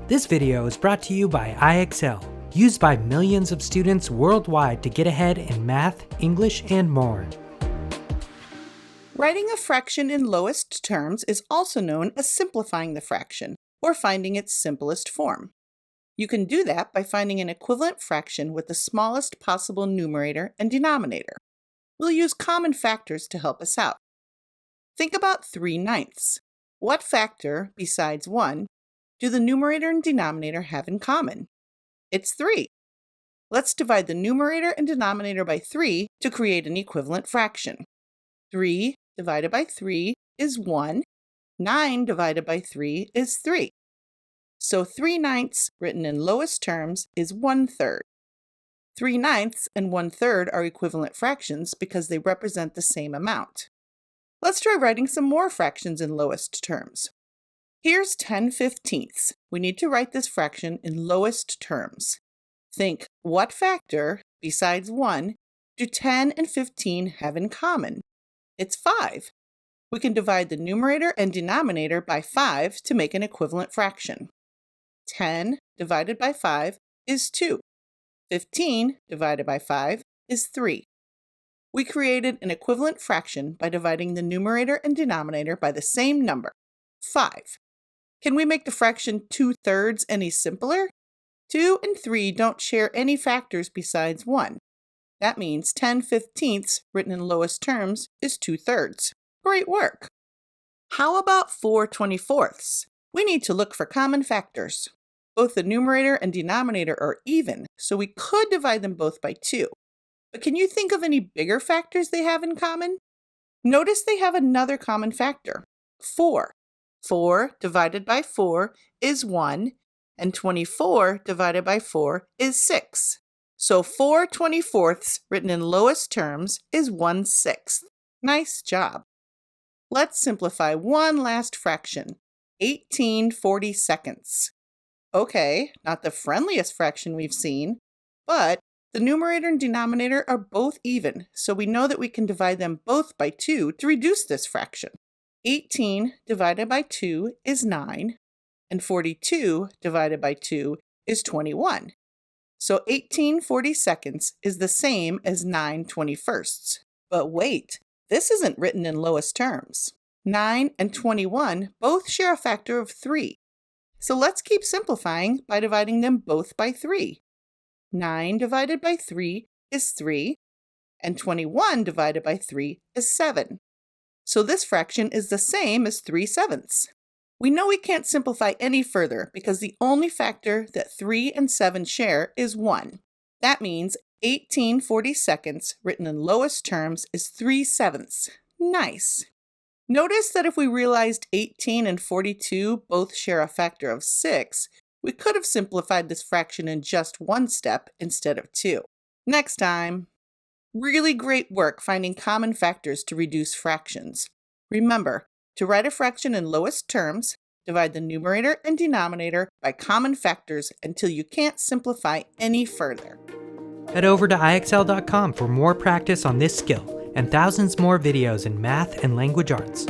This video is brought to you by IXL, used by millions of students worldwide to get ahead in math, English, and more. Writing a fraction in lowest terms is also known as simplifying the fraction, or finding its simplest form. You can do that by finding an equivalent fraction with the smallest possible numerator and denominator. We'll use common factors to help us out. Think about 3/9. What factor, besides 1, do the numerator and denominator have in common? It's 3. Let's divide the numerator and denominator by 3 to create an equivalent fraction. 3 divided by 3 is 1. 9 divided by 3 is 3. So 3/9 written in lowest terms is 1/3. 3/9 and 1/3 are equivalent fractions because they represent the same amount. Let's try writing some more fractions in lowest terms. Here's 10/15. We need to write this fraction in lowest terms. Think, what factor, besides 1, do 10 and 15 have in common? It's 5. We can divide the numerator and denominator by 5 to make an equivalent fraction. 10 divided by 5 is 2. 15 divided by 5 is 3. We created an equivalent fraction by dividing the numerator and denominator by the same number, 5. Can we make the fraction 2/3 any simpler? 2 and 3 don't share any factors besides 1. That means 10/15 written in lowest terms is 2/3. Great work! How about 4/24? We need to look for common factors. Both the numerator and denominator are even, so we could divide them both by 2. But can you think of any bigger factors they have in common? Notice they have another common factor, 4. 4 divided by 4 is 1, and 24 divided by 4 is 6. So 4/24 written in lowest terms is 1/6. Nice job. Let's simplify one last fraction, 18/42. Okay, not the friendliest fraction we've seen, but the numerator and denominator are both even, so we know that we can divide them both by 2 to reduce this fraction. 18 divided by 2 is 9, and 42 divided by 2 is 21. So 18/42 is the same as 9/21. But wait, this isn't written in lowest terms. 9 and 21 both share a factor of 3. So let's keep simplifying by dividing them both by 3. 9 divided by 3 is 3, and 21 divided by 3 is 7. So this fraction is the same as 3/7. We know we can't simplify any further because the only factor that 3 and 7 share is 1. That means 18/42 written in lowest terms is 3/7. Nice! Notice that if we realized 18 and 42 both share a factor of 6, we could have simplified this fraction in just one step instead of 2. Next time! Really great work finding common factors to reduce fractions. Remember, to write a fraction in lowest terms, divide the numerator and denominator by common factors until you can't simplify any further. Head over to IXL.com for more practice on this skill and thousands more videos in math and language arts.